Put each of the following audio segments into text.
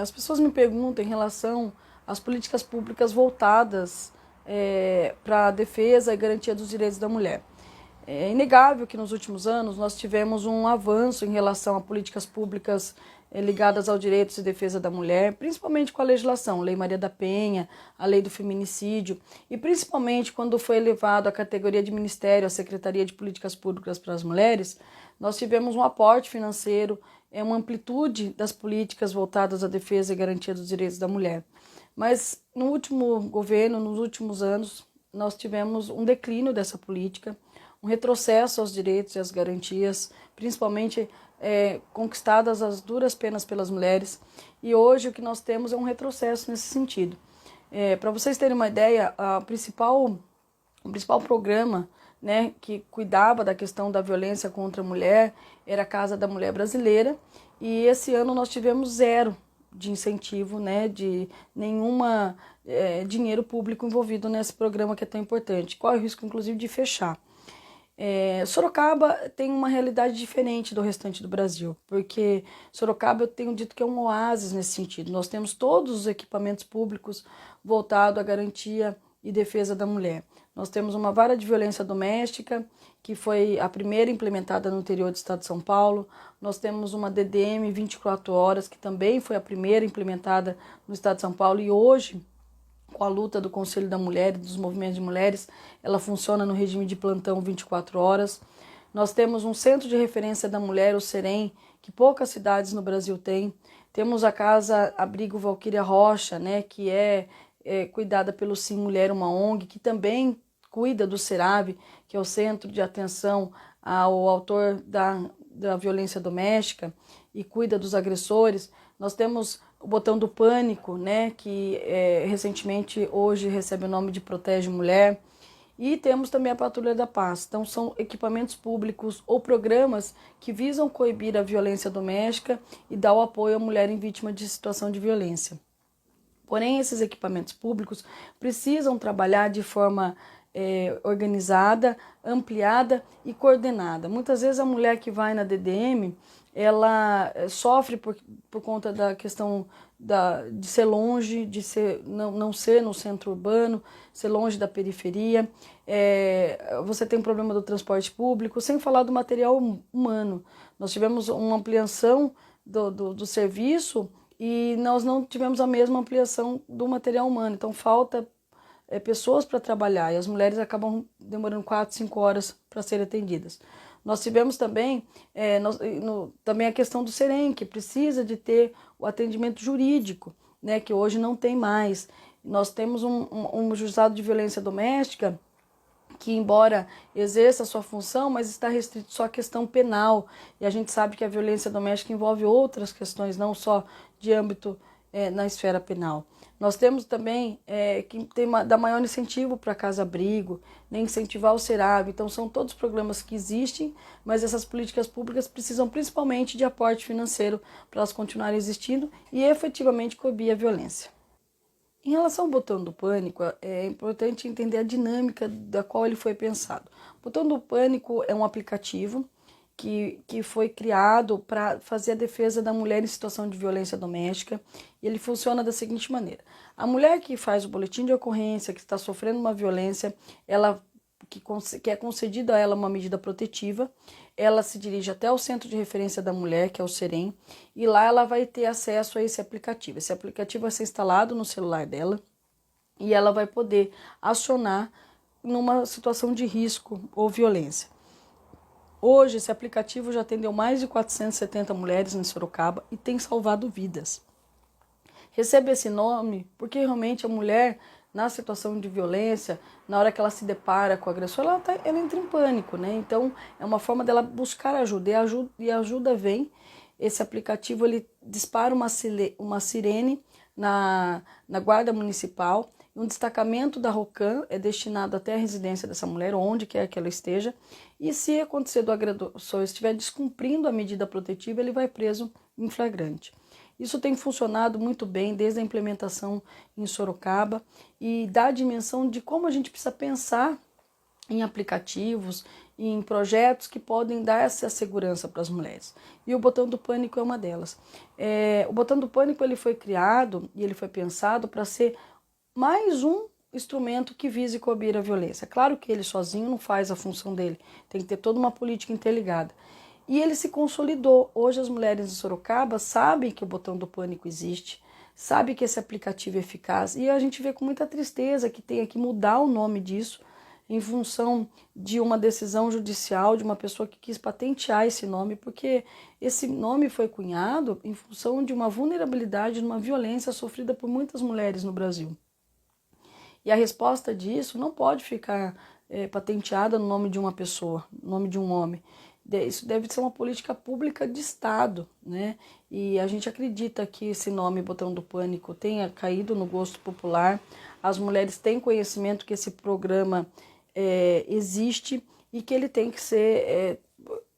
As pessoas me perguntam em relação às políticas públicas voltadas para a defesa e garantia dos direitos da mulher. É inegável que nos últimos anos nós tivemos um avanço em relação a políticas públicas ligadas aos direitos e defesa da mulher, principalmente com a legislação, Lei Maria da Penha, a Lei do Feminicídio, e principalmente quando foi elevado a categoria de ministério, a Secretaria de Políticas Públicas para as Mulheres, nós tivemos um aporte financeiro, uma amplitude das políticas voltadas à defesa e garantia dos direitos da mulher. Mas no último governo, nos últimos anos, nós tivemos um declínio dessa política, um retrocesso aos direitos e às garantias, principalmente conquistadas às duras penas pelas mulheres. E hoje o que nós temos é um retrocesso nesse sentido. Para vocês terem uma ideia, o principal programa, né, que cuidava da questão da violência contra a mulher era a Casa da Mulher Brasileira, e esse ano nós tivemos zero de incentivo, né, de nenhuma dinheiro público envolvido nesse programa que é tão importante. Corre o risco, inclusive, de fechar. Sorocaba tem uma realidade diferente do restante do Brasil, porque Sorocaba eu tenho dito que é um oásis nesse sentido. Nós temos todos os equipamentos públicos voltados à garantia e defesa da mulher. Nós temos uma vara de violência doméstica, que foi a primeira implementada no interior do estado de São Paulo. Nós temos uma DDM 24 horas, que também foi a primeira implementada no estado de São Paulo, e hoje, com a luta do Conselho da Mulher e dos movimentos de mulheres, ela funciona no regime de plantão 24 horas. Nós temos um centro de referência da mulher, o CEREM, que poucas cidades no Brasil têm. Temos a Casa Abrigo Valquíria Rocha, né, que é cuidada pelo Sim Mulher, uma ONG, que também cuida do CERAV, que é o Centro de Atenção ao Autor da Violência Doméstica, e cuida dos agressores. Nós temos o Botão do Pânico, né, que recentemente hoje recebe o nome de Protege Mulher. E temos também a Patrulha da Paz. Então são equipamentos públicos ou programas que visam coibir a violência doméstica e dar o apoio à mulher em vítima de situação de violência. Porém, esses equipamentos públicos precisam trabalhar de forma organizada, ampliada e coordenada. Muitas vezes a mulher que vai na DDM, ela sofre por conta da questão de ser longe, de não ser no centro urbano, ser longe da periferia. Você tem um problema do transporte público, sem falar do material humano. Nós tivemos uma ampliação do serviço e nós não tivemos a mesma ampliação do material humano. Então falta pessoas para trabalhar e as mulheres acabam demorando 4, 5 horas para serem atendidas. Nós tivemos também, também a questão do CEREM, que precisa de ter o atendimento jurídico, né, que hoje não tem mais. Nós temos um juizado de violência doméstica que, embora exerça a sua função, mas está restrito só à questão penal. E a gente sabe que a violência doméstica envolve outras questões, não só de âmbito na esfera penal. Nós temos também que dar maior incentivo para a Casa-Abrigo, né, incentivar o CERAV. Então, são todos programas que existem, mas essas políticas públicas precisam principalmente de aporte financeiro para elas continuarem existindo e efetivamente coibir a violência. Em relação ao Botão do Pânico, é importante entender a dinâmica da qual ele foi pensado. O Botão do Pânico é um aplicativo que foi criado para fazer a defesa da mulher em situação de violência doméstica, e ele funciona da seguinte maneira. A mulher que faz o boletim de ocorrência, que está sofrendo uma violência, que é concedida a ela uma medida protetiva, ela se dirige até o Centro de Referência da Mulher, que é o CEREM, e lá ela vai ter acesso a esse aplicativo. Esse aplicativo vai ser instalado no celular dela e ela vai poder acionar numa situação de risco ou violência. Hoje, esse aplicativo já atendeu mais de 470 mulheres em Sorocaba e tem salvado vidas. Recebe esse nome porque realmente a mulher, na situação de violência, na hora que ela se depara com o agressor, ela entra em pânico, né? Então, é uma forma dela buscar ajuda, e a ajuda vem. Esse aplicativo, ele dispara uma sirene na Guarda Municipal. Um destacamento da ROCAM é destinado até a residência dessa mulher, onde quer que ela esteja, e se acontecer do agressor estiver descumprindo a medida protetiva, ele vai preso em flagrante. Isso tem funcionado muito bem desde a implementação em Sorocaba e dá a dimensão de como a gente precisa pensar em aplicativos, em projetos que podem dar essa segurança para as mulheres. E o Botão do Pânico é uma delas. O Botão do Pânico ele foi criado e ele foi pensado para ser mais um instrumento que vise coibir a violência. Claro que ele sozinho não faz a função dele, tem que ter toda uma política interligada. E ele se consolidou. Hoje as mulheres de Sorocaba sabem que o Botão do Pânico existe, sabem que esse aplicativo é eficaz, e a gente vê com muita tristeza que tenha que mudar o nome disso em função de uma decisão judicial de uma pessoa que quis patentear esse nome, porque esse nome foi cunhado em função de uma vulnerabilidade, de uma violência sofrida por muitas mulheres no Brasil. E a resposta disso não pode ficar patenteada no nome de uma pessoa, no nome de um homem. Isso deve ser uma política pública de Estado, né? E a gente acredita que esse nome Botão do Pânico tenha caído no gosto popular. As mulheres têm conhecimento que esse programa existe e que ele tem que ser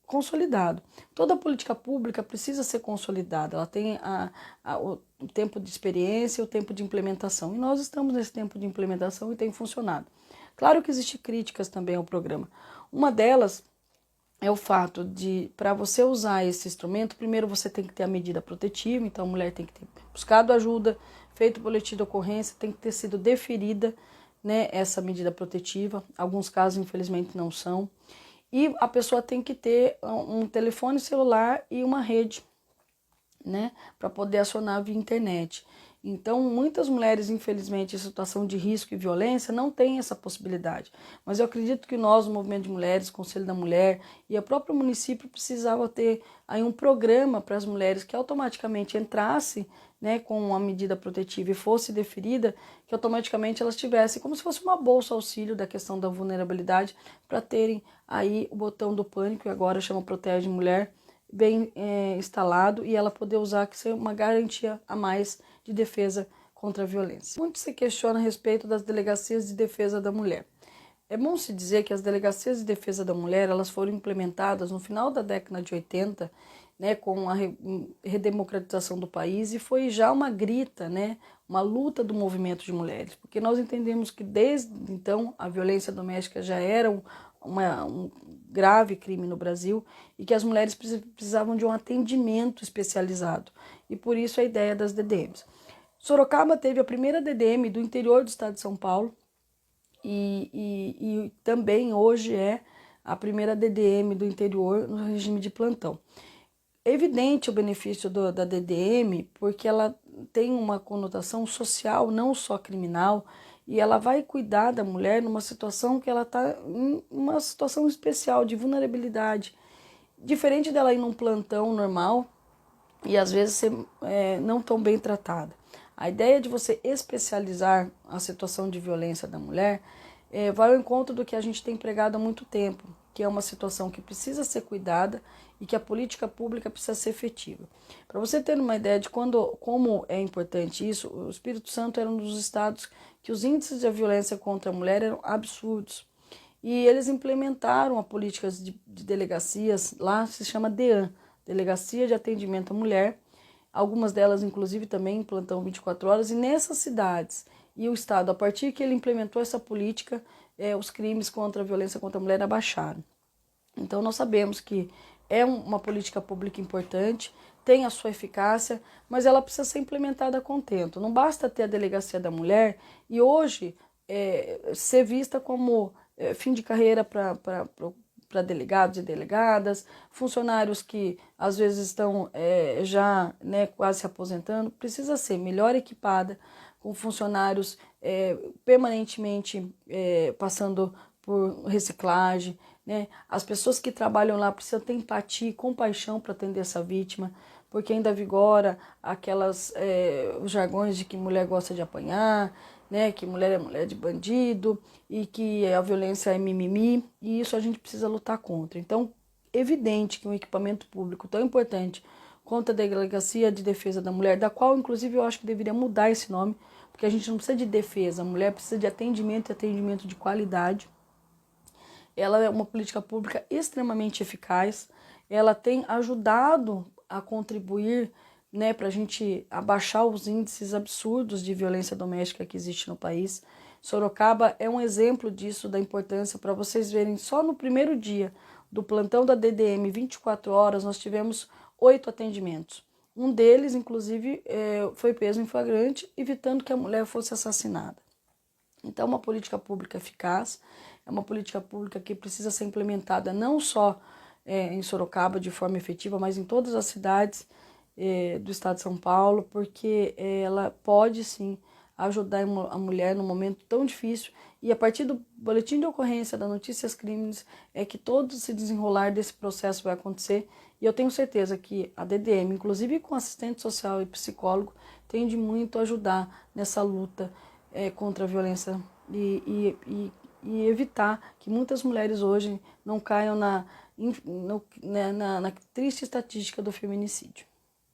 consolidado. Toda política pública precisa ser consolidada, ela tem o tempo de experiência e o tempo de implementação. E nós estamos nesse tempo de implementação e tem funcionado. Claro que existem críticas também ao programa. Uma delas é o fato de, para você usar esse instrumento, primeiro você tem que ter a medida protetiva, então a mulher tem que ter buscado ajuda, feito boletim de ocorrência, tem que ter sido deferida, né, essa medida protetiva. Alguns casos, infelizmente, não são. E a pessoa tem que ter um telefone celular e uma rede, né, para poder acionar via internet. Então, muitas mulheres, infelizmente, em situação de risco e violência, não têm essa possibilidade. Mas eu acredito que nós, o Movimento de Mulheres, o Conselho da Mulher e o próprio município precisava ter aí um programa para as mulheres que automaticamente entrasse, né, com uma medida protetiva e fosse deferida, que automaticamente elas tivessem como se fosse uma bolsa auxílio da questão da vulnerabilidade para terem aí o botão do pânico, que agora chama Protege Mulher, bem instalado, e ela poder usar, que ser uma garantia a mais de defesa contra a violência. Muito se questiona a respeito das delegacias de defesa da mulher. É bom se dizer que as delegacias de defesa da mulher, elas foram implementadas no final da década de 80, né, com a redemocratização do país, e foi já uma grita, né, uma luta do movimento de mulheres, porque nós entendemos que desde então a violência doméstica já era um grave crime no Brasil e que as mulheres precisavam de um atendimento especializado, e por isso a ideia das DDMs. Sorocaba teve a primeira DDM do interior do estado de São Paulo, e também hoje é a primeira DDM do interior no regime de plantão. É evidente o benefício da DDM, porque ela tem uma conotação social, não só criminal, e ela vai cuidar da mulher numa situação que ela está em uma situação especial de vulnerabilidade, diferente dela ir num plantão normal e às vezes ser não tão bem tratada. A ideia de você especializar a situação de violência da mulher vai ao encontro do que a gente tem pregado há muito tempo, que é uma situação que precisa ser cuidada e que a política pública precisa ser efetiva. Para você ter uma ideia de como é importante isso, o Espírito Santo era um dos estados que os índices de violência contra a mulher eram absurdos. E eles implementaram a políticas de delegacias, lá se chama DEAN, Delegacia de Atendimento à Mulher, algumas delas inclusive também em plantão 24 horas, e nessas cidades e o Estado, a partir que ele implementou essa política, os crimes contra a violência contra a mulher abaixaram. Então nós sabemos que é uma política pública importante, tem a sua eficácia, mas ela precisa ser implementada com tempo. Não basta ter a delegacia da mulher e hoje ser vista como fim de carreira para delegados e delegadas, funcionários que às vezes estão já quase se aposentando, precisa ser melhor equipada, com funcionários permanentemente passando por reciclagem, né? As pessoas que trabalham lá precisam ter empatia e compaixão para atender essa vítima, porque ainda vigora os jargões de que mulher gosta de apanhar, né? Que mulher é mulher de bandido e que a violência é mimimi, e isso a gente precisa lutar contra. Então, evidente que um equipamento público tão importante quanto a Delegacia de Defesa da Mulher, da qual inclusive eu acho que deveria mudar esse nome, porque a gente não precisa de defesa, a mulher precisa de atendimento e atendimento de qualidade. Ela é uma política pública extremamente eficaz, ela tem ajudado a contribuir, né, para a gente abaixar os índices absurdos de violência doméstica que existe no país. Sorocaba é um exemplo disso, da importância, para vocês verem, só no primeiro dia do plantão da DDM 24 horas, nós tivemos 8 atendimentos. Um deles, inclusive, foi preso em flagrante, evitando que a mulher fosse assassinada. Então, é uma política pública eficaz, é uma política pública que precisa ser implementada não só em Sorocaba de forma efetiva, mas em todas as cidades do estado de São Paulo, porque ela pode sim ajudar a mulher num momento tão difícil, e a partir do boletim de ocorrência da Notícias Crimes é que todo esse desenrolar desse processo vai acontecer, e eu tenho certeza que a DDM, inclusive com assistente social e psicólogo, tende muito a ajudar nessa luta contra a violência e evitar que muitas mulheres hoje não caiam na triste estatística do feminicídio.